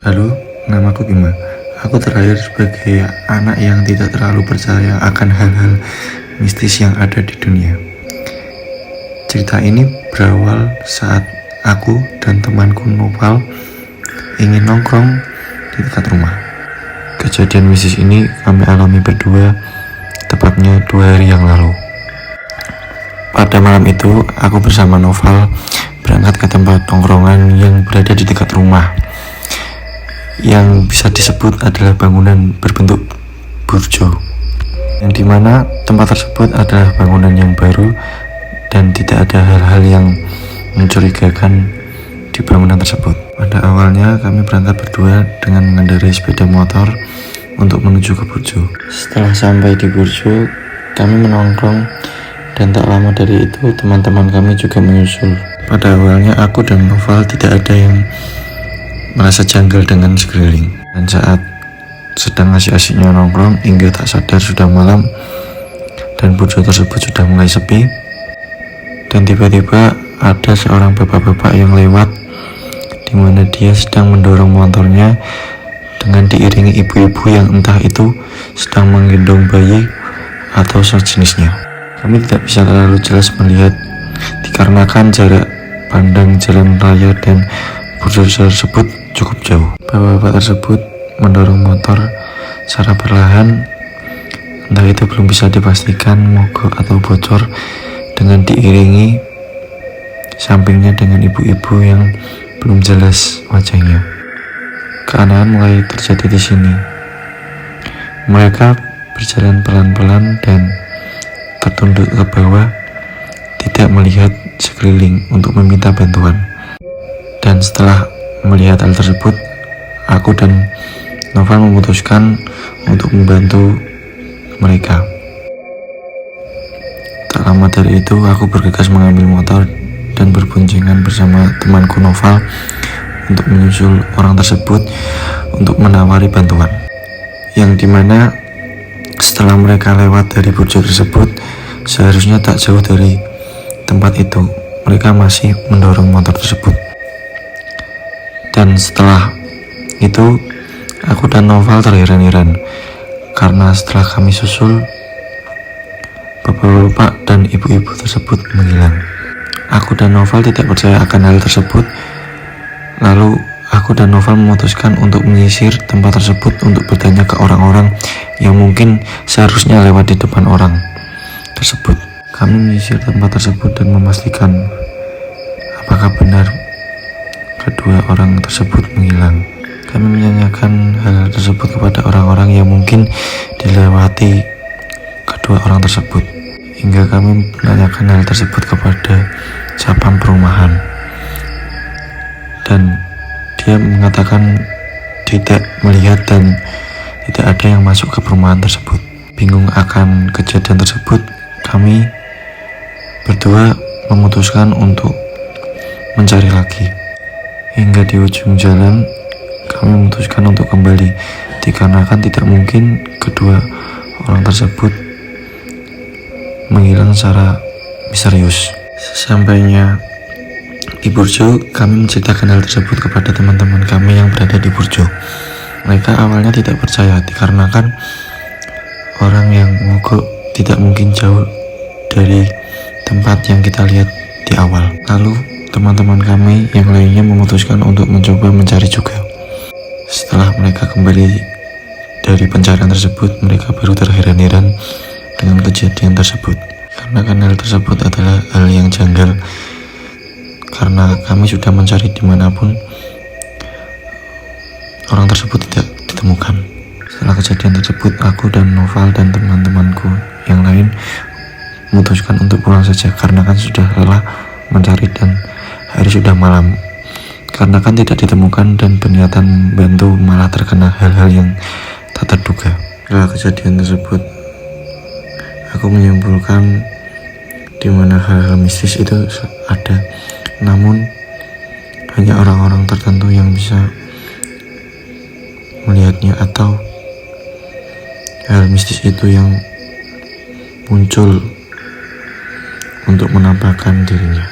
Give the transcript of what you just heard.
Halo, namaku Bima. Aku terlahir sebagai anak yang tidak terlalu percaya akan hal-hal mistis yang ada di dunia. Cerita ini berawal saat aku dan temanku Noval ingin nongkrong di dekat rumah. Kejadian mistis ini kami alami berdua, tepatnya 2 hari yang lalu. Pada malam itu, aku bersama Noval berangkat ke tempat nongkrongan yang berada di dekat rumah, yang bisa disebut adalah bangunan berbentuk burjo, yang dimana tempat tersebut adalah bangunan yang baru dan tidak ada hal-hal yang mencurigakan di bangunan tersebut. Pada awalnya kami berangkat berdua dengan mengendarai sepeda motor untuk menuju ke burjo. Setelah sampai di burjo, kami menongkrong dan tak lama dari itu teman-teman kami juga menyusul. Pada awalnya aku dan Noval tidak ada yang merasa janggal dengan sekeliling, dan saat sedang asik-asiknya nongkrong hingga tak sadar sudah malam dan burjo tersebut sudah mulai sepi, dan tiba-tiba ada seorang bapak-bapak yang lewat, di mana dia sedang mendorong motornya dengan diiringi ibu-ibu yang entah itu sedang menggendong bayi atau sejenisnya. Kami tidak bisa terlalu jelas melihat dikarenakan jarak pandang jalan raya dan burjo tersebut cukup jauh. Bapak-bapak tersebut mendorong motor secara perlahan, entah itu belum bisa dipastikan mogok atau bocor, dengan diiringi sampingnya dengan ibu-ibu yang belum jelas wajahnya. Keanehan mulai terjadi di sini. Mereka berjalan pelan-pelan dan tertunduk ke bawah, tidak melihat sekeliling untuk meminta bantuan. Dan setelah melihat hal tersebut, aku dan Noval memutuskan untuk membantu mereka. Tak lama dari itu, aku bergegas mengambil motor dan berboncengan bersama temanku Noval untuk menyusul orang tersebut untuk menawari bantuan. Yang dimana setelah mereka lewat dari burjo tersebut, seharusnya tak jauh dari tempat itu, mereka masih mendorong motor tersebut. Dan setelah itu, aku dan Noval terheran-heran karena setelah kami susul, bapak-bapak dan ibu-ibu tersebut menghilang. Aku dan Noval tidak percaya akan hal tersebut. Lalu aku dan Noval memutuskan untuk menyisir tempat tersebut untuk bertanya ke orang-orang yang mungkin seharusnya lewat di depan orang tersebut. Kami menyisir tempat tersebut dan memastikan apakah benar kedua orang tersebut menghilang. Kami menanyakan hal tersebut kepada orang-orang yang mungkin dilewati kedua orang tersebut, hingga kami menanyakan hal tersebut kepada satpam perumahan, dan dia mengatakan tidak melihat dan tidak ada yang masuk ke perumahan tersebut. Bingung akan kejadian tersebut, kami berdua memutuskan untuk mencari lagi. Hingga di ujung jalan, kami memutuskan untuk kembali, dikarenakan tidak mungkin kedua orang tersebut menghilang secara misterius. Sesampainya di burjo, kami menceritakan hal tersebut kepada teman-teman kami yang berada di burjo. Mereka awalnya tidak percaya, dikarenakan orang yang mogok tidak mungkin jauh dari tempat yang kita lihat di awal. Lalu teman-teman kami yang lainnya memutuskan untuk mencoba mencari juga. Setelah mereka kembali dari pencarian tersebut, mereka baru terheran-heran dengan kejadian tersebut. Karena hal tersebut adalah hal yang janggal, karena kami sudah mencari dimanapun, orang tersebut tidak ditemukan. Setelah kejadian tersebut, aku dan Noval dan teman-temanku yang lain memutuskan untuk pulang saja, karena kan sudah lelah mencari dan hari sudah malam. Karena kan tidak ditemukan dan berniatan membantu malah terkena hal-hal yang tak terduga. Setelah kejadian tersebut, aku menyimpulkan di mana hal-hal mistis itu ada, namun hanya orang-orang tertentu yang bisa melihatnya, atau hal mistis itu yang muncul untuk menampakkan dirinya.